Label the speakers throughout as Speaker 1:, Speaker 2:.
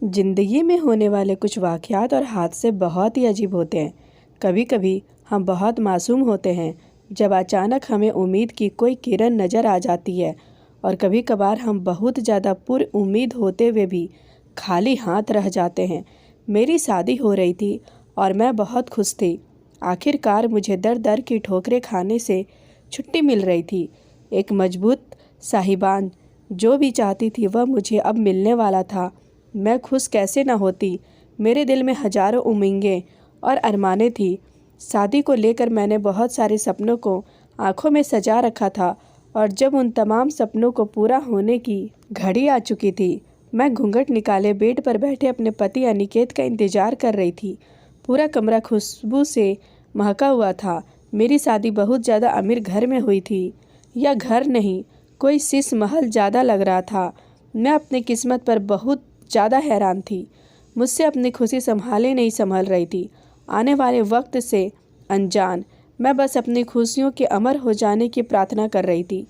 Speaker 1: ज़िंदगी में होने वाले कुछ वाक़यात और हादसे बहुत ही अजीब होते हैं। कभी कभी हम बहुत मासूम होते हैं जब अचानक हमें उम्मीद की कोई किरण नज़र आ जाती है, और कभी कभार हम बहुत ज़्यादा पुरउम्मीद होते हुए भी खाली हाथ रह जाते हैं। मेरी शादी हो रही थी और मैं बहुत खुश थी। आखिरकार मुझे दर दर की ठोकरें खाने से छुट्टी मिल रही थी। एक मजबूत साहिबान जो भी चाहती थी वह मुझे अब मिलने वाला था। मैं खुश कैसे न होती। मेरे दिल में हजारों उम्मीदें और अरमानें थी। शादी को लेकर मैंने बहुत सारे सपनों को आंखों में सजा रखा था, और जब उन तमाम सपनों को पूरा होने की घड़ी आ चुकी थी, मैं घूंघट निकाले बेड पर बैठे अपने पति अनिकेत का इंतजार कर रही थी। पूरा कमरा खुशबू से महका हुआ था। मेरी शादी बहुत ज़्यादा अमीर घर में हुई थी, या घर नहीं, कोई शीश महल ज़्यादा लग रहा था। मैं अपनी किस्मत पर बहुत ज़्यादा हैरान थी। मुझसे अपनी खुशी संभाले नहीं संभल रही थी। आने वाले वक्त से अनजान मैं बस अपनी खुशियों के अमर हो जाने की प्रार्थना कर रही थी।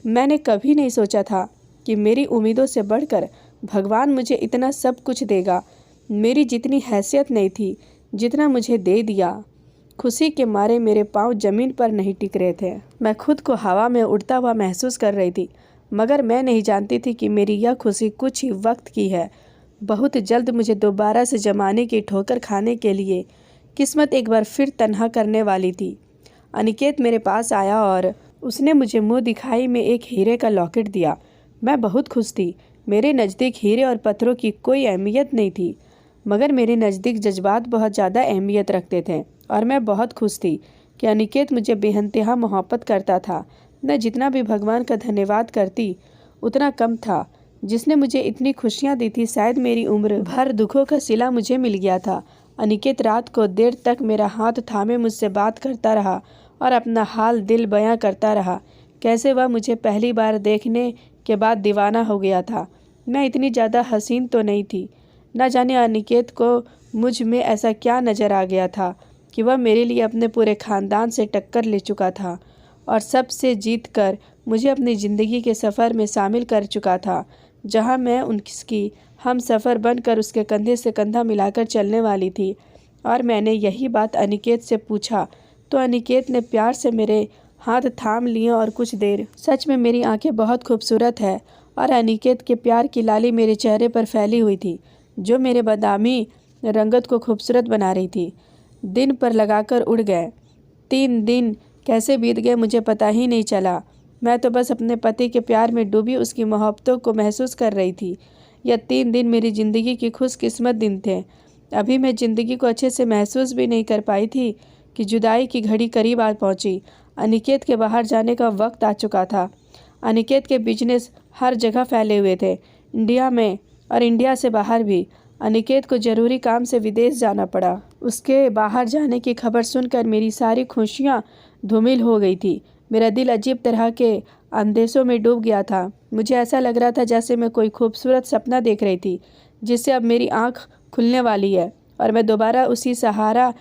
Speaker 1: मैंने कभी नहीं सोचा था कि मेरी उम्मीदों से बढ़कर भगवान मुझे इतना सब कुछ देगा। मेरी जितनी हैसियत नहीं थी जितना मुझे दे दिया। खुशी के मारे मेरे पांव जमीन पर नहीं टिक रहे थे। मैं खुद को हवा में उड़ता हुआ महसूस कर रही थी, मगर मैं नहीं जानती थी कि मेरी यह खुशी कुछ ही वक्त की है। बहुत जल्द मुझे दोबारा से जमाने की ठोकर खाने के लिए किस्मत एक बार फिर तन्हा करने वाली थी। अनिकेत मेरे पास आया और उसने मुझे मुंह दिखाई में एक हीरे का लॉकेट दिया। मैं बहुत खुश थी। मेरे नज़दीक हीरे और पत्थरों की कोई अहमियत नहीं थी, मगर मेरे नज़दीक जज्बात बहुत ज़्यादा अहमियत रखते थे, और मैं बहुत खुश थी कि अनिकेत मुझे बेइंतहा मोहब्बत करता था। मैं जितना भी भगवान का धन्यवाद करती उतना कम था, जिसने मुझे इतनी खुशियाँ दी थी। शायद मेरी उम्र भर दुखों का सिला मुझे मिल गया था। अनिकेत रात को देर तक मेरा हाथ थामे मुझसे बात करता रहा और अपना हाल दिल बयां करता रहा। कैसे वह मुझे पहली बार देखने के बाद दीवाना हो गया था। मैं इतनी ज़्यादा हसीन तो नहीं थी। न जाने अनिकेत को मुझ में ऐसा क्या नज़र आ गया था कि वह मेरे लिए अपने पूरे ख़ानदान से टक्कर ले चुका था, और सबसे जीत कर मुझे अपनी ज़िंदगी के सफ़र में शामिल कर चुका था, जहां मैं उसकी हम सफ़र बनकर उसके कंधे से कंधा मिलाकर चलने वाली थी। और मैंने यही बात अनिकेत से पूछा तो अनिकेत ने प्यार से मेरे हाथ थाम लिए, और कुछ देर सच में मेरी आंखें बहुत खूबसूरत है, और अनिकेत के प्यार की लाली मेरे चेहरे पर फैली हुई थी, जो मेरे बादामी रंगत को खूबसूरत बना रही थी। दिन पर लगाकर उड़ गए। 3 दिन कैसे बीत गए मुझे पता ही नहीं चला। मैं तो बस अपने पति के प्यार में डूबी उसकी मोहब्बतों को महसूस कर रही थी। यह 3 दिन मेरी ज़िंदगी की खुशकिस्मत दिन थे। अभी मैं ज़िंदगी को अच्छे से महसूस भी नहीं कर पाई थी कि जुदाई की घड़ी करीब आ पहुंची। अनिकेत के बाहर जाने का वक्त आ चुका था। अनिकेत के बिजनेस हर जगह फैले हुए थे, इंडिया में और इंडिया से बाहर भी। अनिकेत को ज़रूरी काम से विदेश जाना पड़ा। उसके बाहर जाने की खबर सुनकर मेरी सारी खुशियाँ धूमिल हो गई थी। मेरा दिल अजीब तरह के अंदेशों में डूब गया था। मुझे ऐसा लग रहा था जैसे मैं कोई खूबसूरत सपना देख रही थी, जिससे अब मेरी आँख खुलने वाली है, और मैं दोबारा उसी सहारा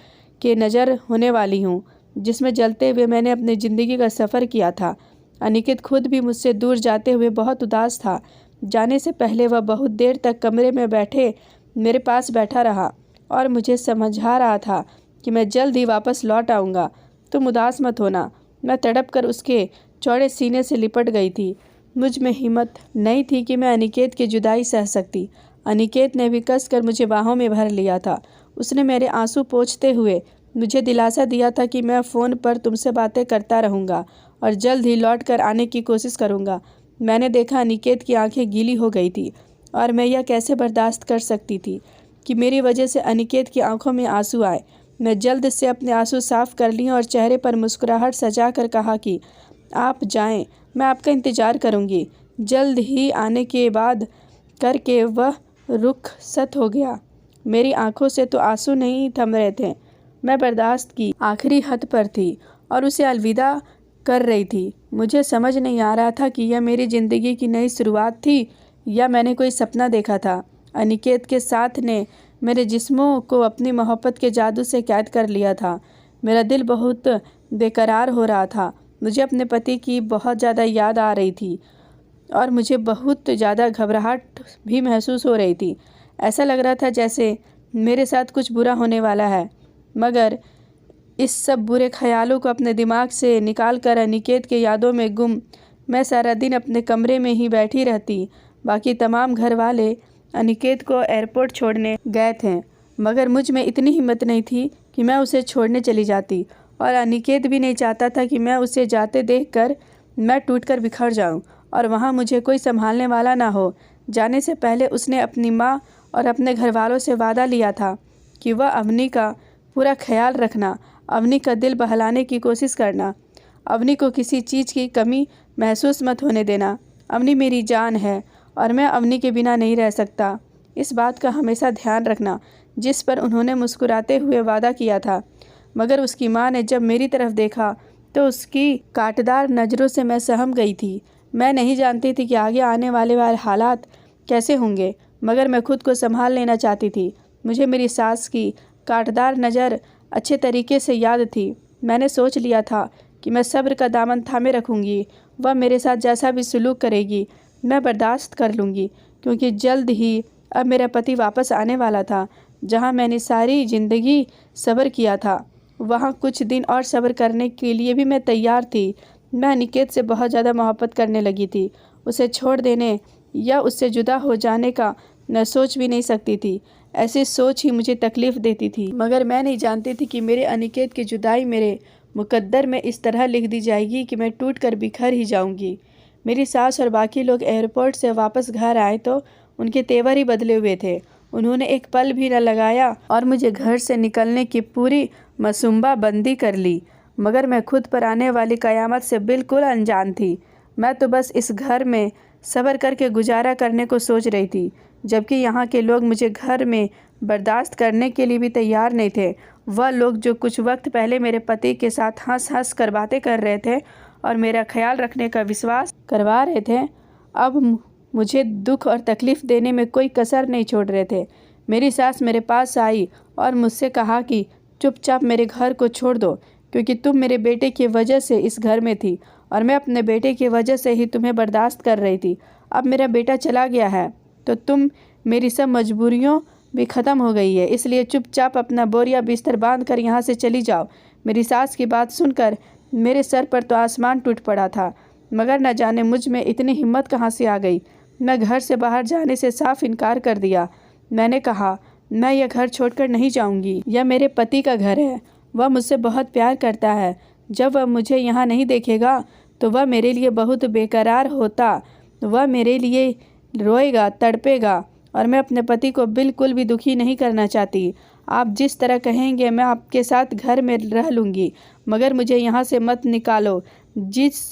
Speaker 1: के नज़र होने वाली हूँ जिसमें जलते हुए मैंने अपनी ज़िंदगी का सफ़र किया था। अनिकेत खुद भी मुझसे दूर जाते हुए बहुत उदास था। जाने से पहले वह बहुत देर तक कमरे में बैठे मेरे पास बैठा रहा, और मुझे समझा रहा था कि मैं जल्द ही वापस लौट आऊँगा, तुम उदास मत होना। मैं तड़प कर उसके चौड़े सीने से लिपट गई थी। मुझ में हिम्मत नहीं थी कि मैं अनिकेत की जुदाई सह सकती। अनिकेत ने भी कसकर मुझे बाहों में भर लिया था। उसने मेरे आंसू पोंछते हुए मुझे दिलासा दिया था कि मैं फ़ोन पर तुमसे बातें करता रहूँगा और जल्द ही लौट कर आने की कोशिश करूँगा। मैंने देखा अनिकेत की आंखें गीली हो गई थी, और मैं यह कैसे बर्दाश्त कर सकती थी कि मेरी वजह से अनिकेत की आंखों में आंसू आए। मैं जल्द से अपने आंसू साफ कर लिए और चेहरे पर मुस्कुराहट सजा कर कहा कि आप जाएं, मैं आपका इंतज़ार करूंगी। जल्द ही आने के बाद करके वह रुखसत हो गया। मेरी आंखों से तो आंसू नहीं थम रहे थे। मैं बर्दाश्त की आखिरी हद पर थी और उसे अलविदा कर रही थी। मुझे समझ नहीं आ रहा था कि यह मेरी ज़िंदगी की नई शुरुआत थी या मैंने कोई सपना देखा था। अनिकेत के साथ ने मेरे जिस्मों को अपनी मोहब्बत के जादू से कैद कर लिया था। मेरा दिल बहुत बेकरार हो रहा था। मुझे अपने पति की बहुत ज़्यादा याद आ रही थी, और मुझे बहुत ज़्यादा घबराहट भी महसूस हो रही थी। ऐसा लग रहा था जैसे मेरे साथ कुछ बुरा होने वाला है। मगर इस सब बुरे ख्यालों को अपने दिमाग से निकाल कर अनिकेत के यादों में गुम मैं सारा दिन अपने कमरे में ही बैठी रहती। बाकी तमाम घर वाले अनिकेत को एयरपोर्ट छोड़ने गए थे, मगर मुझ में इतनी हिम्मत नहीं थी कि मैं उसे छोड़ने चली जाती, और अनिकेत भी नहीं चाहता था कि मैं उसे जाते देखकर मैं टूटकर बिखर जाऊं और वहां मुझे कोई संभालने वाला ना हो। जाने से पहले उसने अपनी माँ और अपने घर वालों से वादा लिया था कि वह अवनी का पूरा ख्याल रखना, अवनी का दिल बहलाने की कोशिश करना, अवनी को किसी चीज़ की कमी महसूस मत होने देना। अवनी मेरी जान है और मैं अवनी के बिना नहीं रह सकता। इस बात का हमेशा ध्यान रखना, जिस पर उन्होंने मुस्कुराते हुए वादा किया था। मगर उसकी माँ ने जब मेरी तरफ देखा तो उसकी कांटेदार नज़रों से मैं सहम गई थी। मैं नहीं जानती थी कि आगे आने वाले हालात कैसे होंगे, मगर मैं खुद को संभाल लेना चाहती थी। मुझे मेरी सास की कांटेदार नज़र अच्छे तरीके से याद थी। मैंने सोच लिया था कि मैं सब्र का दामन थामे रखूँगी। वह मेरे साथ जैसा भी सुलूक करेगी मैं बर्दाश्त कर लूँगी, क्योंकि जल्द ही अब मेरा पति वापस आने वाला था। जहाँ मैंने सारी ज़िंदगी सब्र किया था, वहाँ कुछ दिन और सब्र करने के लिए भी मैं तैयार थी। मैं अनिकेत से बहुत ज़्यादा मोहब्बत करने लगी थी। उसे छोड़ देने या उससे जुदा हो जाने का मैं सोच भी नहीं सकती थी। ऐसी सोच ही मुझे तकलीफ़ देती थी। मगर मैं नहीं जानती थी कि मेरे अनिकेत की जुदाई मेरे मुकद्दर में इस तरह लिख दी जाएगी कि मैं टूट कर बिखर ही जाऊंगी। मेरी सास और बाकी लोग एयरपोर्ट से वापस घर आए तो उनके तेवर ही बदले हुए थे। उन्होंने एक पल भी न लगाया और मुझे घर से निकलने की पूरी मसूम्बा बंदी कर ली। मगर मैं खुद पर आने वाली क़यामत से बिल्कुल अनजान थी। मैं तो बस इस घर में सब्र करके गुजारा करने को सोच रही थी, जबकि यहाँ के लोग मुझे घर में बर्दाश्त करने के लिए भी तैयार नहीं थे। वह लोग जो कुछ वक्त पहले मेरे पति के साथ हंस हंस कर बातें कर रहे थे और मेरा ख्याल रखने का विश्वास करवा रहे थे, अब मुझे दुख और तकलीफ़ देने में कोई कसर नहीं छोड़ रहे थे। मेरी सास मेरे पास आई और मुझसे कहा कि चुपचाप मेरे घर को छोड़ दो, क्योंकि तुम मेरे बेटे की वजह से इस घर में थी और मैं अपने बेटे की वजह से ही तुम्हें बर्दाश्त कर रही थी। अब मेरा बेटा चला गया है तो तुम मेरी सब मजबूरियों भी ख़त्म हो गई है, इसलिए चुपचाप अपना बोरिया बिस्तर बांध कर यहाँ से चली जाओ। मेरी सास की बात सुनकर मेरे सर पर तो आसमान टूट पड़ा था, मगर न जाने मुझ में इतनी हिम्मत कहाँ से आ गई। मैं घर से बाहर जाने से साफ इनकार कर दिया। मैंने कहा, मैं यह घर छोड़कर नहीं जाऊंगी। यह मेरे पति का घर है, वह मुझसे बहुत प्यार करता है। जब वह मुझे यहाँ नहीं देखेगा तो वह मेरे लिए बहुत बेकरार होता, वह मेरे लिए रोएगा, तड़पेगा, और मैं अपने पति को बिल्कुल भी दुखी नहीं करना चाहती। आप जिस तरह कहेंगे मैं आपके साथ घर में रह लूँगी, मगर मुझे यहाँ से मत निकालो। जिस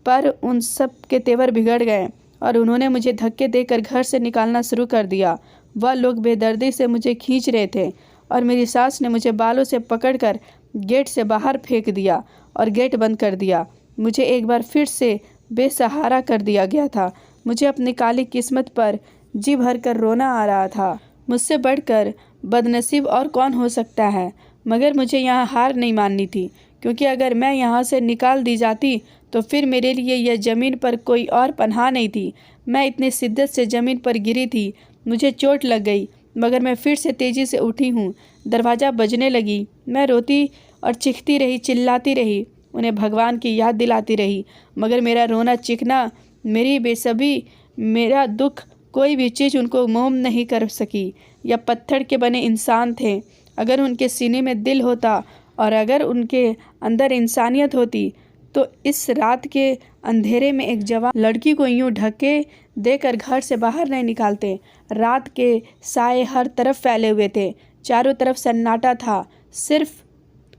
Speaker 1: पर उन सब के तेवर बिगड़ गए और उन्होंने मुझे धक्के देकर घर से निकालना शुरू कर दिया। वह लोग बेदर्दी से मुझे खींच रहे थे और मेरी सास ने मुझे बालों से पकड़कर गेट से बाहर फेंक दिया और गेट बंद कर दिया। मुझे एक बार फिर से बेसहारा कर दिया गया था। मुझे अपनी काली किस्मत पर जी भर कर रोना आ रहा था। मुझसे बढ़कर बदनसीब और कौन हो सकता है। मगर मुझे यहाँ हार नहीं माननी थी, क्योंकि अगर मैं यहाँ से निकाल दी जाती तो फिर मेरे लिए यह ज़मीन पर कोई और पनाह नहीं थी। मैं इतनी शिद्दत से ज़मीन पर गिरी थी, मुझे चोट लग गई, मगर मैं फिर से तेज़ी से उठी हूँ। दरवाज़ा बजने लगी। मैं रोती और चीखती रही, चिल्लाती रही, उन्हें भगवान की याद दिलाती रही, मगर मेरा रोना चीखना, मेरी बेसब्री, मेरा दुख, कोई भी चीज़ उनको मोम नहीं कर सकी। या पत्थर के बने इंसान थे। अगर उनके सीने में दिल होता और अगर उनके अंदर इंसानियत होती तो इस रात के अंधेरे में एक जवान लड़की को यूं धक्के देकर घर से बाहर नहीं निकालते। रात के साए हर तरफ फैले हुए थे, चारों तरफ सन्नाटा था, सिर्फ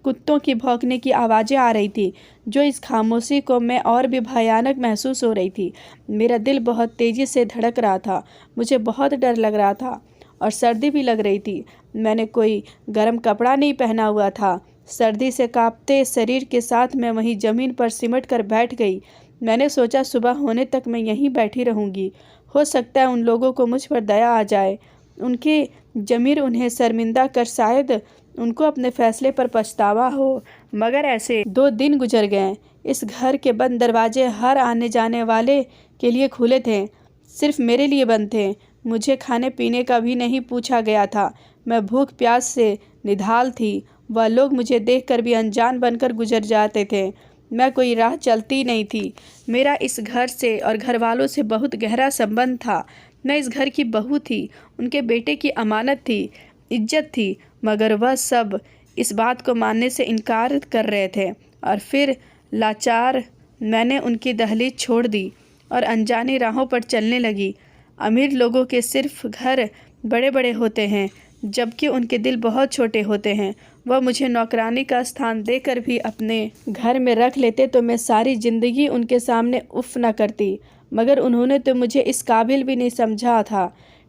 Speaker 1: कुत्तों की भौंकने की आवाज़ें आ रही थी, जो इस खामोशी को मैं और भी भयानक महसूस हो रही थी। मेरा दिल बहुत तेज़ी से धड़क रहा था, मुझे बहुत डर लग रहा था और सर्दी भी लग रही थी। मैंने कोई गर्म कपड़ा नहीं पहना हुआ था। सर्दी से कांपते शरीर के साथ मैं वहीं ज़मीन पर सिमट कर बैठ गई। मैंने सोचा सुबह होने तक मैं यहीं बैठी रहूँगी। हो सकता है उन लोगों को मुझ पर दया आ जाए, उनकी ज़मीर उन्हें शर्मिंदा कर शायद उनको अपने फैसले पर पछतावा हो। मगर ऐसे 2 दिन गुजर गए। इस घर के बंद दरवाजे हर आने जाने वाले के लिए खुले थे, सिर्फ मेरे लिए बंद थे। मुझे खाने पीने का भी नहीं पूछा गया था। मैं भूख प्यास से निढाल थी। वह लोग मुझे देखकर भी अनजान बनकर गुजर जाते थे। मैं कोई राह चलती नहीं थी। मेरा इस घर से और घर वालों से बहुत गहरा संबंध था। मैं इस घर की बहू थी, उनके बेटे की अमानत थी, इज्जत थी, मगर वह सब इस बात को मानने से इनकार कर रहे थे। और फिर लाचार मैंने उनकी दहलीज छोड़ दी और अनजानी राहों पर चलने लगी। अमीर लोगों के सिर्फ घर बड़े बड़े होते हैं, जबकि उनके दिल बहुत छोटे होते हैं। वह मुझे नौकरानी का स्थान देकर भी अपने घर में रख लेते तो मैं सारी ज़िंदगी उनके सामने उफ न करती, मगर उन्होंने तो मुझे इस काबिल भी नहीं समझा था।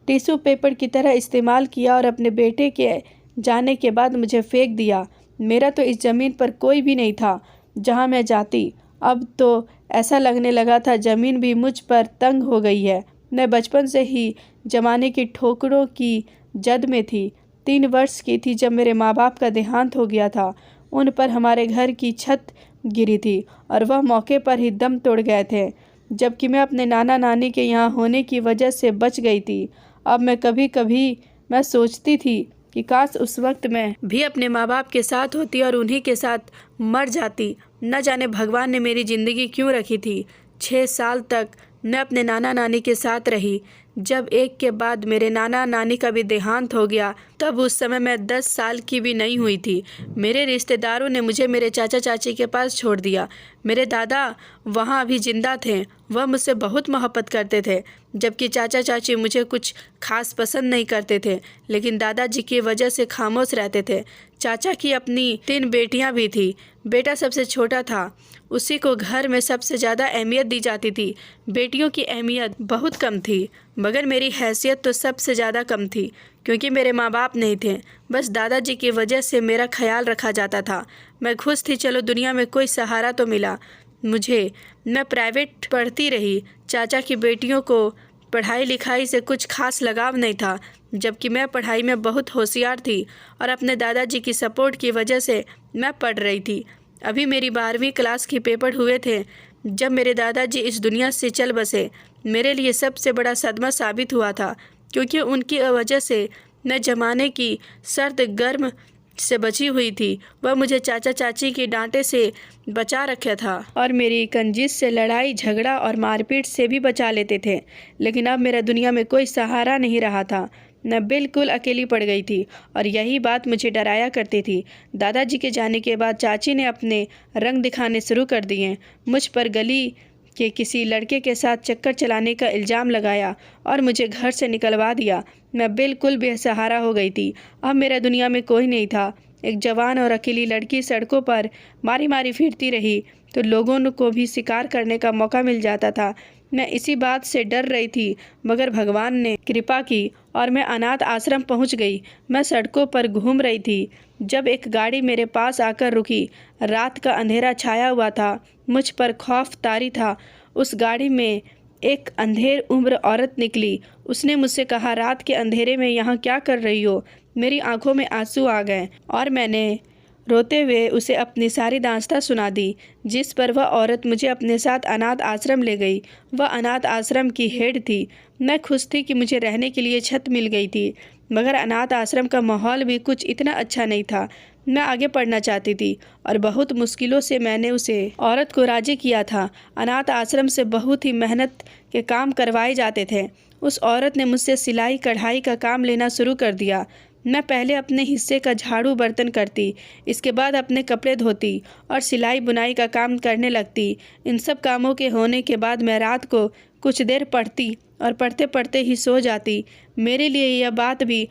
Speaker 1: टिश्यू पेपर की तरह इस्तेमाल किया और अपने बेटे के जाने के बाद मुझे फेंक दिया। मेरा तो इस ज़मीन पर कोई भी नहीं था जहाँ मैं जाती। अब तो ऐसा लगने लगा था ज़मीन भी मुझ पर तंग हो गई है। मैं बचपन से ही जमाने की ठोकरों की जद में थी। 3 वर्ष की थी जब मेरे माँ बाप का देहांत हो गया था। उन पर हमारे घर की छत गिरी थी और वह मौके पर ही दम तोड़ गए थे, जबकि मैं अपने नाना नानी के यहाँ होने की वजह से बच गई थी। अब कभी कभी मैं सोचती थी कि काश उस वक्त मैं भी अपने माँ बाप के साथ होती और उन्हीं के साथ मर जाती। न जाने भगवान ने मेरी ज़िंदगी क्यों रखी थी। 6 साल तक मैं अपने नाना नानी के साथ रही। जब एक के बाद मेरे नाना नानी का भी देहांत हो गया, तब उस समय मैं 10 साल की भी नहीं हुई थी। मेरे रिश्तेदारों ने मुझे मेरे चाचा चाची के पास छोड़ दिया। मेरे दादा वहाँ अभी जिंदा थे। वह मुझसे बहुत मोहब्बत करते थे, जबकि चाचा चाची मुझे कुछ खास पसंद नहीं करते थे, लेकिन दादाजी की वजह से खामोश रहते थे। चाचा की अपनी 3 बेटियां भी थी। बेटा सबसे छोटा था, उसी को घर में सबसे ज़्यादा अहमियत दी जाती थी। बेटियों की अहमियत बहुत कम थी, मगर मेरी हैसियत तो सबसे ज़्यादा कम थी, क्योंकि मेरे माँ बाप नहीं थे। बस दादाजी की वजह से मेरा ख्याल रखा जाता था। मैं खुश थी, चलो दुनिया में कोई सहारा तो मिला मुझे। मैं प्राइवेट पढ़ती रही। चाचा की बेटियों को पढ़ाई लिखाई से कुछ खास लगाव नहीं था, जबकि मैं पढ़ाई में बहुत होशियार थी और अपने दादाजी की सपोर्ट की वजह से मैं पढ़ रही थी। अभी मेरी 12वीं क्लास के पेपर हुए थे जब मेरे दादाजी इस दुनिया से चल बसे। मेरे लिए सबसे बड़ा सदमा साबित हुआ था, क्योंकि उनकी वजह से मैं ज़माने की सर्द गर्म से बची हुई थी। वह मुझे चाचा चाची की डांटे से बचा रखा था और मेरी कंजिश से लड़ाई झगड़ा और मारपीट से भी बचा लेते थे। लेकिन अब मेरा दुनिया में कोई सहारा नहीं रहा था। मैं बिल्कुल अकेली पड़ गई थी और यही बात मुझे डराया करती थी। दादाजी के जाने के बाद चाची ने अपने रंग दिखाने शुरू कर दिए। मुझ पर गली के किसी लड़के के साथ चक्कर चलाने का इल्ज़ाम लगाया और मुझे घर से निकलवा दिया। मैं बिल्कुल बेसहारा हो गई थी। अब मेरा दुनिया में कोई नहीं था। एक जवान और अकेली लड़की सड़कों पर मारी मारी फिरती रही तो लोगों को भी शिकार करने का मौका मिल जाता था। मैं इसी बात से डर रही थी, मगर भगवान ने कृपा की और मैं अनाथ आश्रम पहुंच गई। मैं सड़कों पर घूम रही थी जब एक गाड़ी मेरे पास आकर रुकी। रात का अंधेरा छाया हुआ था, मुझ पर खौफ तारी था। उस गाड़ी में एक अंधेर उम्र औरत निकली। उसने मुझसे कहा, रात के अंधेरे में यहाँ क्या कर रही हो? मेरी आंखों में आंसू आ गए और मैंने रोते हुए उसे अपनी सारी दास्तां सुना दी, जिस पर वह औरत मुझे अपने साथ अनाथ आश्रम ले गई। वह अनाथ आश्रम की हेड थी। मैं खुश थी कि मुझे रहने के लिए छत मिल गई थी, मगर अनाथ आश्रम का माहौल भी कुछ इतना अच्छा नहीं था। मैं आगे पढ़ना चाहती थी और बहुत मुश्किलों से मैंने उसे औरत को राजी किया था। अनाथ आश्रम से बहुत ही मेहनत के काम करवाए जाते थे। उस औरत ने मुझसे सिलाई कढ़ाई का काम लेना शुरू कर दिया। मैं पहले अपने हिस्से का झाड़ू बर्तन करती, इसके बाद अपने कपड़े धोती और सिलाई बुनाई का काम करने लगती। इन सब कामों के होने के बाद मैं रात को कुछ देर पढ़ती और पढ़ते पढ़ते ही सो जाती। मेरे लिए यह बात भी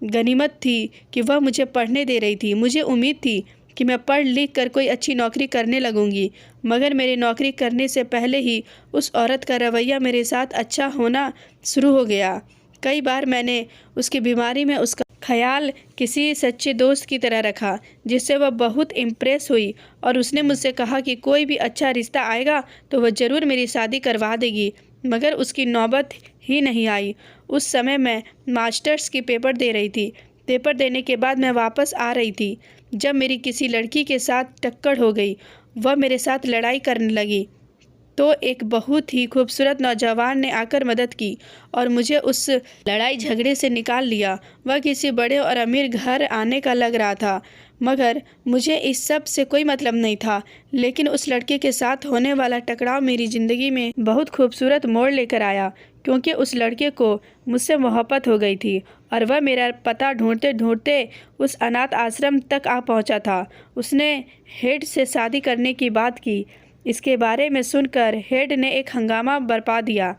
Speaker 1: गनीमत थी कि वह मुझे पढ़ने दे रही थी। मुझे उम्मीद थी कि मैं पढ़ लिख कर कोई अच्छी नौकरी करने लगूंगी, मगर मेरी नौकरी करने से पहले ही उस औरत का रवैया मेरे साथ अच्छा होना शुरू हो गया। कई बार मैंने उसकी बीमारी में उसका ख्याल किसी सच्चे दोस्त की तरह रखा, जिससे वह बहुत इम्प्रेस हुई और उसने मुझसे कहा कि कोई भी अच्छा रिश्ता आएगा तो वह ज़रूर मेरी शादी करवा देगी, मगर उसकी नौबत ही नहीं आई। उस समय मैं मास्टर्स की पेपर दे रही थी। पेपर देने के बाद मैं वापस आ रही थी जब मेरी किसी लड़की के साथ टक्कर हो गई। वह मेरे साथ लड़ाई करने लगी तो एक बहुत ही खूबसूरत नौजवान ने आकर मदद की और मुझे उस लड़ाई झगड़े से निकाल लिया। वह किसी बड़े और अमीर घर आने का लग रहा था, मगर मुझे इस सब से कोई मतलब नहीं था। लेकिन उस लड़के के साथ होने वाला टकराव मेरी ज़िंदगी में बहुत खूबसूरत मोड़ लेकर आया, क्योंकि उस लड़के को मुझसे मोहब्बत हो गई थी और वह मेरा पता ढूंढते ढूंढते उस अनाथ आश्रम तक आ पहुंचा था। उसने हेड से शादी करने की बात की। इसके बारे में सुनकर हेड ने एक हंगामा बरपा दिया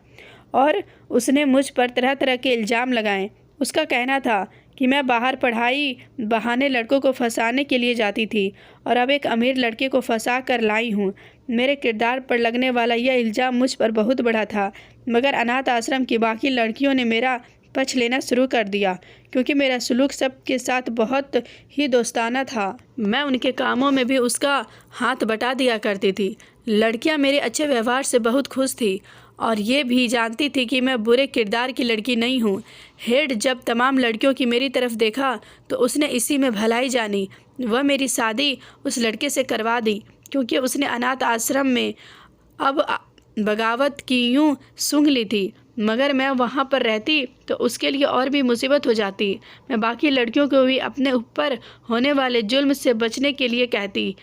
Speaker 1: और उसने मुझ पर तरह तरह के इल्ज़ाम लगाए। उसका कहना था कि मैं बाहर पढ़ाई बहाने लड़कों को फंसाने के लिए जाती थी और अब एक अमीर लड़के को फंसा कर लाई हूँ। मेरे किरदार पर लगने वाला यह इल्ज़ाम मुझ पर बहुत बड़ा था, मगर अनाथ आश्रम की बाकी लड़कियों ने मेरा पक्ष लेना शुरू कर दिया, क्योंकि मेरा सलूक सबके साथ बहुत ही दोस्ताना था। मैं उनके कामों में भी उसका हाथ बटा दिया करती थी। लड़कियां मेरे अच्छे व्यवहार से बहुत खुश थी और ये भी जानती थी कि मैं बुरे किरदार की लड़की नहीं हूँ। हेड जब तमाम लड़कियों की मेरी तरफ देखा तो उसने इसी में भलाई जानी। वह मेरी शादी उस लड़के से करवा दी, क्योंकि उसने अनाथ आश्रम में अब बगावत की यूँ सूंघ ली थी। मगर मैं वहाँ पर रहती तो उसके लिए और भी मुसीबत हो जाती। मैं बाकी लड़कियों को भी अपने ऊपर होने वाले जुल्म से बचने के लिए कहती,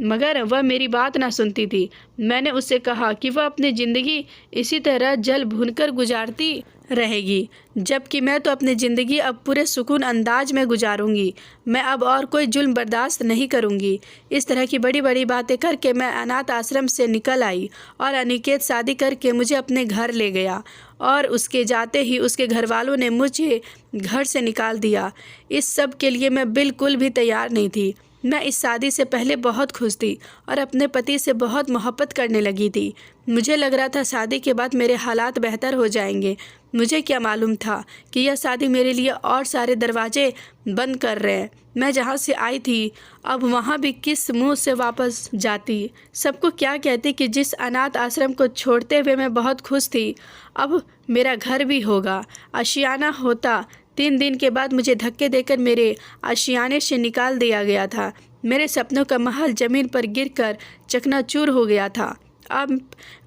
Speaker 1: मगर वह मेरी बात ना सुनती थी। मैंने उससे कहा कि वह अपनी ज़िंदगी इसी तरह जल भूनकर गुजारती रहेगी, जबकि मैं तो अपनी ज़िंदगी अब पूरे सुकून अंदाज में गुजारूंगी। मैं अब और कोई जुल्म बर्दाश्त नहीं करूंगी। इस तरह की बड़ी बड़ी बातें करके मैं अनाथ आश्रम से निकल आई और अनिकेत शादी करके मुझे अपने घर ले गया और उसके जाते ही उसके घर वालों ने मुझे घर से निकाल दिया। इस सब के लिए मैं बिल्कुल भी तैयार नहीं थी। मैं इस शादी से पहले बहुत खुश थी और अपने पति से बहुत मोहब्बत करने लगी थी। मुझे लग रहा था शादी के बाद मेरे हालात बेहतर हो जाएंगे। मुझे क्या मालूम था कि यह शादी मेरे लिए और सारे दरवाजे बंद कर रहे हैं। मैं जहाँ से आई थी अब वहाँ भी किस मुंह से वापस जाती। सबको क्या कहती कि जिस अनाथ आश्रम को छोड़ते हुए मैं बहुत खुश थी, अब मेरा घर भी होगा, आशियाना होता। 3 दिन के बाद मुझे धक्के देकर मेरे आशियाने से निकाल दिया गया था। मेरे सपनों का महल ज़मीन पर गिरकर चकनाचूर हो गया था। अब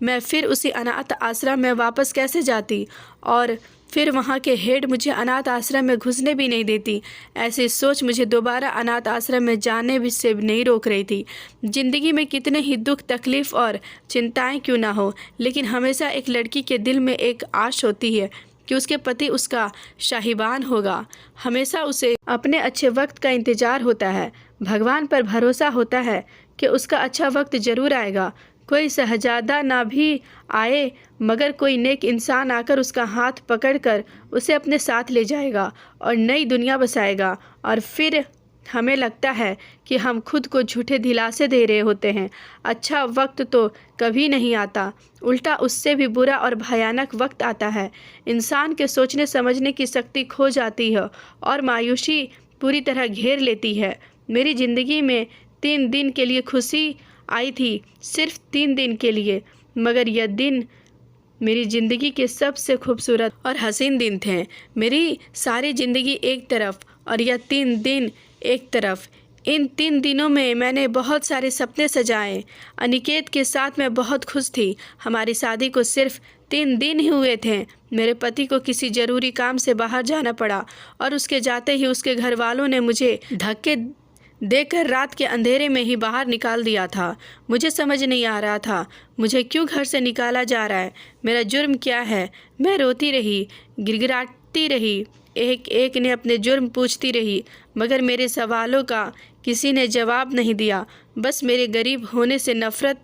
Speaker 1: मैं फिर उसी अनाथ आश्रम में वापस कैसे जाती, और फिर वहाँ के हेड मुझे अनाथ आश्रम में घुसने भी नहीं देती। ऐसी सोच मुझे दोबारा अनाथ आश्रम में जाने भी से नहीं रोक रही थी। ज़िंदगी में कितने ही दुख तकलीफ़ और चिंताएं क्यों ना हो, लेकिन हमेशा एक लड़की के दिल में एक आश होती है कि उसके पति उसका शाहीबान होगा। हमेशा उसे अपने अच्छे वक्त का इंतज़ार होता है। भगवान पर भरोसा होता है कि उसका अच्छा वक्त ज़रूर आएगा। कोई शहजादा ना भी आए, मगर कोई नेक इंसान आकर उसका हाथ पकड़कर उसे अपने साथ ले जाएगा और नई दुनिया बसाएगा। और फिर हमें लगता है कि हम खुद को झूठे दिलासे दे रहे होते हैं। अच्छा वक्त तो कभी नहीं आता, उल्टा उससे भी बुरा और भयानक वक्त आता है। इंसान के सोचने समझने की शक्ति खो जाती है और मायूसी पूरी तरह घेर लेती है। मेरी ज़िंदगी में 3 दिन के लिए खुशी आई थी, सिर्फ 3 दिन के लिए, मगर यह दिन मेरी ज़िंदगी के सबसे खूबसूरत और हसीन दिन थे। मेरी सारी ज़िंदगी एक तरफ और यह 3 दिन एक तरफ। इन 3 दिनों में मैंने बहुत सारे सपने सजाए। अनिकेत के साथ मैं बहुत खुश थी। हमारी शादी को सिर्फ 3 दिन ही हुए थे। मेरे पति को किसी ज़रूरी काम से बाहर जाना पड़ा और उसके जाते ही उसके घर वालों ने मुझे धक्के देकर रात के अंधेरे में ही बाहर निकाल दिया था। मुझे समझ नहीं आ रहा था मुझे क्यों घर से निकाला जा रहा है, मेरा जुर्म क्या है। मैं रोती रही, गिड़गिड़ाती रही, एक एक ने अपने जुर्म पूछती रही, मगर मेरे सवालों का किसी ने जवाब नहीं दिया। बस मेरे गरीब होने से नफ़रत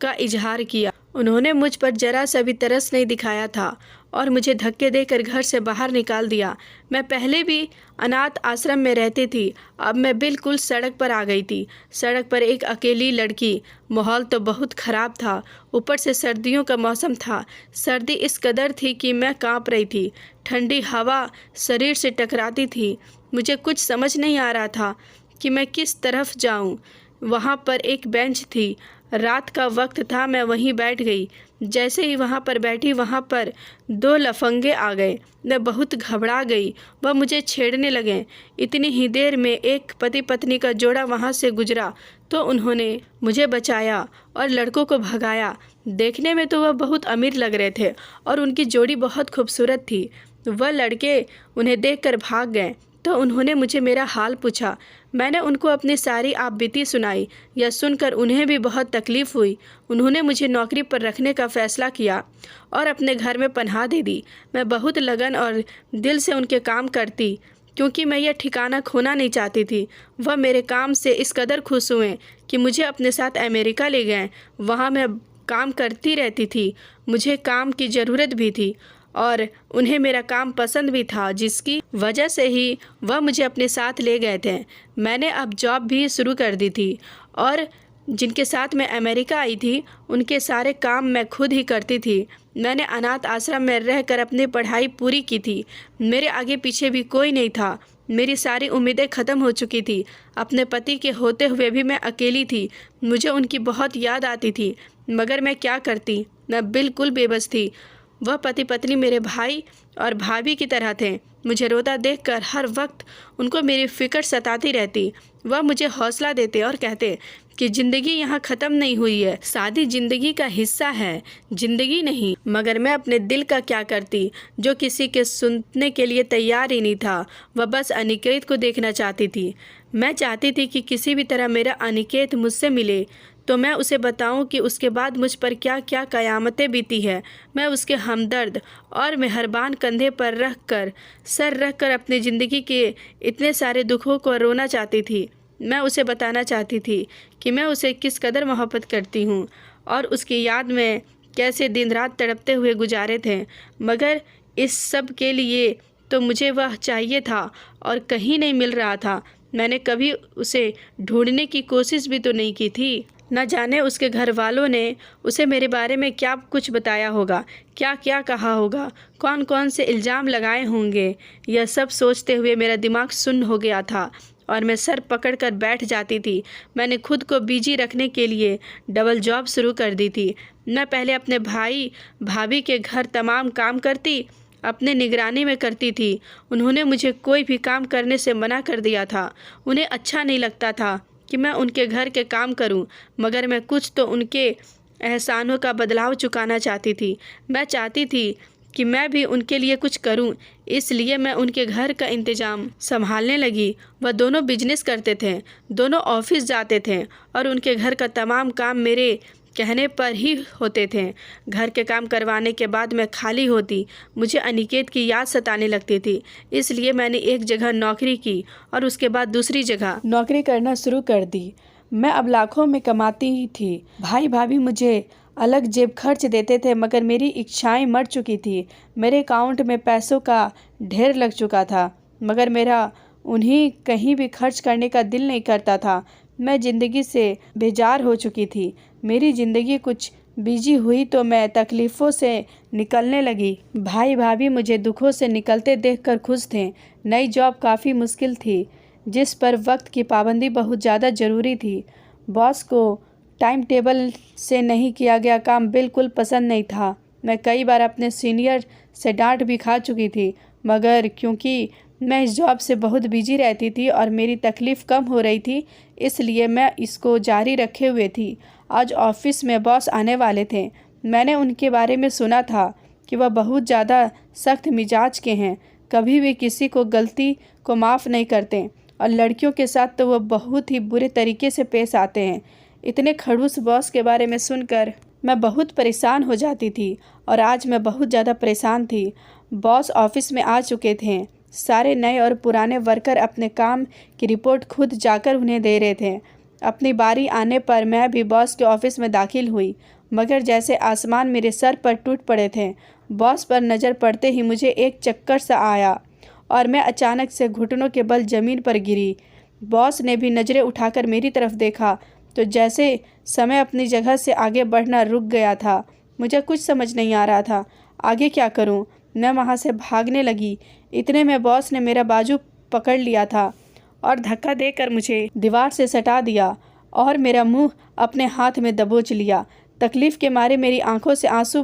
Speaker 1: का इजहार किया। उन्होंने मुझ पर जरा सा भी तरस नहीं दिखाया था और मुझे धक्के देकर घर से बाहर निकाल दिया। मैं पहले भी अनाथ आश्रम में रहती थी, अब मैं बिल्कुल सड़क पर आ गई थी। सड़क पर एक अकेली लड़की। माहौल तो बहुत ख़राब था, ऊपर से सर्दियों का मौसम था। सर्दी इस कदर थी कि मैं काँप रही थी। ठंडी हवा शरीर से टकराती थी। मुझे कुछ समझ नहीं आ रहा था कि मैं किस तरफ जाऊं। वहाँ पर एक बेंच थी, रात का वक्त था, मैं वहीं बैठ गई। जैसे ही वहाँ पर बैठी, वहाँ पर 2 लफंगे आ गए। मैं बहुत घबरा गई, वह मुझे छेड़ने लगे। इतनी ही देर में एक पति पत्नी का जोड़ा वहाँ से गुजरा तो उन्होंने मुझे बचाया और लड़कों को भगाया। देखने में तो वह बहुत अमीर लग रहे थे और उनकी जोड़ी बहुत खूबसूरत थी। वह लड़के उन्हें देखकर भाग गए तो उन्होंने मुझे मेरा हाल पूछा। मैंने उनको अपनी सारी आपबीती सुनाई। यह सुनकर उन्हें भी बहुत तकलीफ़ हुई। उन्होंने मुझे नौकरी पर रखने का फ़ैसला किया और अपने घर में पनाह दे दी। मैं बहुत लगन और दिल से उनके काम करती क्योंकि मैं यह ठिकाना खोना नहीं चाहती थी। वह मेरे काम से इस कदर खुश हुए कि मुझे अपने साथ अमेरिका ले गए। वहाँ मैं काम करती रहती थी। मुझे काम की ज़रूरत भी थी और उन्हें मेरा काम पसंद भी था, जिसकी वजह से ही वह मुझे अपने साथ ले गए थे। मैंने अब जॉब भी शुरू कर दी थी और जिनके साथ मैं अमेरिका आई थी उनके सारे काम मैं खुद ही करती थी। मैंने अनाथ आश्रम में रहकर अपनी पढ़ाई पूरी की थी। मेरे आगे पीछे भी कोई नहीं था। मेरी सारी उम्मीदें ख़त्म हो चुकी थी। अपने पति के होते हुए भी मैं अकेली थी। मुझे उनकी बहुत याद आती थी, मगर मैं क्या करती। मैं बिल्कुल बेबस थी। वह पति पत्नी मेरे भाई और भाभी की तरह थे। मुझे रोता देखकर हर वक्त उनको मेरी फ़िक्र सताती रहती। वह मुझे हौसला देते और कहते कि ज़िंदगी यहाँ ख़त्म नहीं हुई है, शादी ज़िंदगी का हिस्सा है, ज़िंदगी नहीं। मगर मैं अपने दिल का क्या करती, जो किसी के सुनने के लिए तैयार ही नहीं था। वह बस अनिकेत को देखना चाहती थी। मैं चाहती थी कि किसी भी तरह मेरा अनिकेत मुझसे मिले तो मैं उसे बताऊं कि उसके बाद मुझ पर क्या क्या क़यामतें बीती है। मैं उसके हमदर्द और मेहरबान कंधे पर सर रख कर अपनी ज़िंदगी के इतने सारे दुखों को रोना चाहती थी। मैं उसे बताना चाहती थी कि मैं उसे किस कदर मोहब्बत करती हूँ और उसकी याद में कैसे दिन रात तड़पते हुए गुजारे थे। मगर इस सब के लिए तो मुझे वह चाहिए था और कहीं नहीं मिल रहा था। मैंने कभी उसे ढूंढने की कोशिश भी तो नहीं की थी। न जाने उसके घर वालों ने उसे मेरे बारे में क्या कुछ बताया होगा, क्या क्या कहा होगा, कौन कौन से इल्ज़ाम लगाए होंगे। यह सब सोचते हुए मेरा दिमाग सुन्न हो गया था और मैं सर पकड़कर बैठ जाती थी। मैंने खुद को बिजी रखने के लिए डबल जॉब शुरू कर दी थी। मैं पहले अपने भाई भाभी के घर तमाम काम करती, अपने निगरानी में करती थी। उन्होंने मुझे कोई भी काम करने से मना कर दिया था। उन्हें अच्छा नहीं लगता था कि मैं उनके घर के काम करूं, मगर मैं कुछ तो उनके एहसानों का बदलाव चुकाना चाहती थी। मैं चाहती थी कि मैं भी उनके लिए कुछ करूं, इसलिए मैं उनके घर का इंतज़ाम संभालने लगी। वह दोनों बिजनेस करते थे, दोनों ऑफिस जाते थे और उनके घर का तमाम काम मेरे कहने पर ही होते थे। घर के काम करवाने के बाद मैं खाली होती। मुझे अनिकेत की याद सताने लगती थी। इसलिए मैंने एक जगह नौकरी की और उसके बाद दूसरी जगह नौकरी करना शुरू कर दी। मैं अब लाखों में कमाती ही थी। भाई भाभी मुझे अलग जेब खर्च देते थे, मगर मेरी इच्छाएं मर चुकी थी। मेरे अकाउंट में पैसों का ढेर लग चुका था, मगर मेरा उन्हीं कहीं भी खर्च करने का दिल नहीं करता था। मैं ज़िंदगी से बेजार हो चुकी थी। मेरी ज़िंदगी कुछ बिजी हुई तो मैं तकलीफ़ों से निकलने लगी। भाई भाभी मुझे दुखों से निकलते देखकर खुश थे। नई जॉब काफ़ी मुश्किल थी, जिस पर वक्त की पाबंदी बहुत ज़्यादा ज़रूरी थी। बॉस को टाइम टेबल से नहीं किया गया काम बिल्कुल पसंद नहीं था। मैं कई बार अपने सीनियर से डांट भी खा चुकी थी, मगर क्योंकि मैं इस जॉब से बहुत बिजी रहती थी और मेरी तकलीफ़ कम हो रही थी, इसलिए मैं इसको जारी रखे हुए थी। आज ऑफिस में बॉस आने वाले थे। मैंने उनके बारे में सुना था कि वह बहुत ज़्यादा सख्त मिजाज के हैं, कभी भी किसी को गलती को माफ़ नहीं करते और लड़कियों के साथ तो वह बहुत ही बुरे तरीके से पेश आते हैं। इतने खड़ूस बॉस के बारे में सुनकर मैं बहुत परेशान हो जाती थी और आज मैं बहुत ज़्यादा परेशान थी। बॉस ऑफिस में आ चुके थे। सारे नए और पुराने वर्कर अपने काम की रिपोर्ट खुद जाकर उन्हें दे रहे थे। अपनी बारी आने पर मैं भी बॉस के ऑफिस में दाखिल हुई, मगर जैसे आसमान मेरे सर पर टूट पड़े थे। बॉस पर नज़र पड़ते ही मुझे एक चक्कर सा आया और मैं अचानक से घुटनों के बल ज़मीन पर गिरी। बॉस ने भी नज़रें उठाकर मेरी तरफ देखा तो जैसे समय अपनी जगह से आगे बढ़ना रुक गया था। मुझे कुछ समझ नहीं आ रहा था, आगे क्या करूं? मैं वहां से भागने लगी। इतने में बॉस ने मेरा बाजू पकड़ लिया था और धक्का देकर मुझे दीवार से सटा दिया और मेरा मुंह अपने हाथ में दबोच लिया। तकलीफ़ के मारे मेरी आंखों से आंसू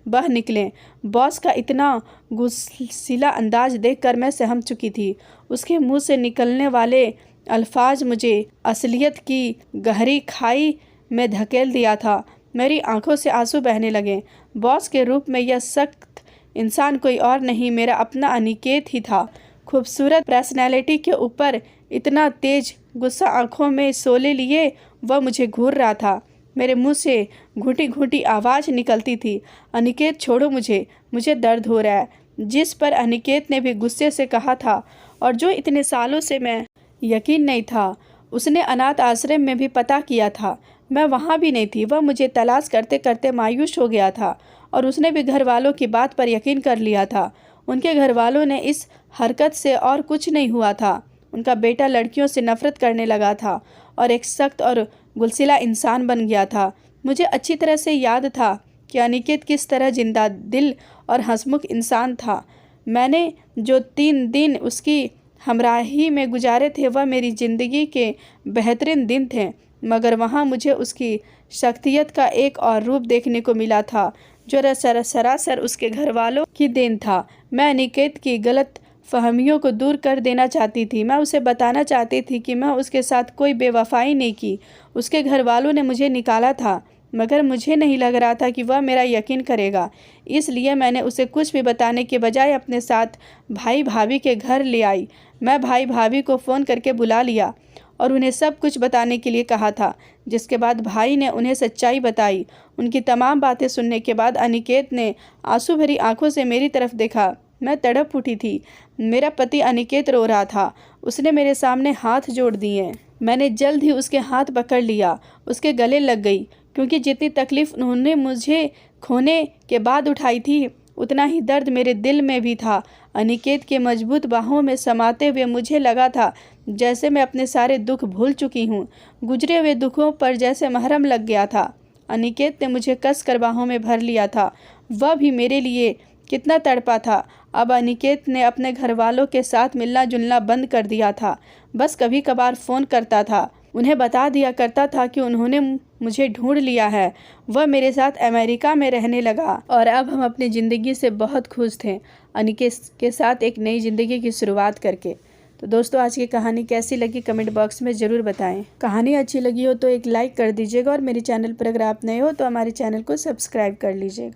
Speaker 1: बह निकले। बॉस का इतना गुस्सीला अंदाज देखकर मैं सहम चुकी थी। उसके मुंह से निकलने वाले अल्फाज मुझे असलियत की गहरी खाई में धकेल दिया था। मेरी आंखों से आंसू बहने लगे। बॉस के रूप में यह सख्त इंसान कोई और नहीं, मेरा अपना अनिकेत ही था। खूबसूरत पर्सनैलिटी के ऊपर इतना तेज गुस्सा आंखों में सोले लिए वह मुझे घूर रहा था। मेरे मुंह से घुटी घुटी आवाज़ निकलती थी, अनिकेत छोड़ो मुझे, मुझे दर्द हो रहा है। जिस पर अनिकेत ने भी गुस्से से कहा था और जो इतने सालों से मैं यकीन नहीं था। उसने अनाथ आश्रम में भी पता किया था, मैं वहाँ भी नहीं थी। वह मुझे तलाश करते करते मायूस हो गया था और उसने भी घर वालों की बात पर यकीन कर लिया था। उनके घर वालों ने इस हरकत से और कुछ नहीं हुआ था। उनका बेटा लड़कियों से नफरत करने लगा था और एक सख्त और गुलसिला इंसान बन गया था। मुझे अच्छी तरह से याद था कि अनिकेत किस तरह जिंदा दिल और हंसमुख इंसान था। मैंने जो 3 दिन उसकी हमराही में गुजारे थे वह मेरी ज़िंदगी के बेहतरीन दिन थे, मगर वहाँ मुझे उसकी शख्सियत का एक और रूप देखने को मिला था जो सरासर उसके घर वालों की देन था। मैं अनिकेत की गलत फहमियों को दूर कर देना चाहती थी। मैं उसे बताना चाहती थी कि मैं उसके साथ कोई बेवफाई नहीं की। उसके घर वालों ने मुझे निकाला था, मगर मुझे नहीं लग रहा था कि वह मेरा यकीन करेगा। इसलिए मैंने उसे कुछ भी बताने के बजाय अपने साथ भाई भाभी के घर ले आई। मैं भाई भाभी को फ़ोन करके बुला लिया और उन्हें सब कुछ बताने के लिए कहा था, जिसके बाद भाई ने उन्हें सच्चाई बताई। उनकी तमाम बातें सुनने के बाद अनिकेत ने आंसू भरी आंखों से मेरी तरफ देखा। मैं तड़प उठी थी। मेरा पति अनिकेत रो रहा था। उसने मेरे सामने हाथ जोड़ दिए। मैंने जल्द ही उसके हाथ पकड़ लिया, उसके गले लग गई, क्योंकि जितनी तकलीफ़ उन्होंने मुझे खोने के बाद उठाई थी उतना ही दर्द मेरे दिल में भी था। अनिकेत के मजबूत बाहों में समाते हुए मुझे लगा था जैसे मैं अपने सारे दुख भूल चुकी हूँ। गुजरे हुए दुखों पर जैसे महरम लग गया था। अनिकेत ने मुझे कस कर बाहों में भर लिया था। वह भी मेरे लिए कितना तड़पा था। अब अनिकेत ने अपने घर वालों के साथ मिलना जुलना बंद कर दिया था। बस कभी कभार फ़ोन करता था, उन्हें बता दिया करता था कि उन्होंने मुझे ढूंढ लिया है। वह मेरे साथ अमेरिका में रहने लगा और अब हम अपनी ज़िंदगी से बहुत खुश थे, अनिकेत के साथ एक नई ज़िंदगी की शुरुआत करके। तो दोस्तों, आज की कहानी कैसी लगी कमेंट बॉक्स में ज़रूर बताएं। कहानी अच्छी लगी हो तो एक लाइक कर दीजिएगा और मेरे चैनल पर अगर आप नए हो तो हमारे चैनल को सब्सक्राइब कर लीजिएगा।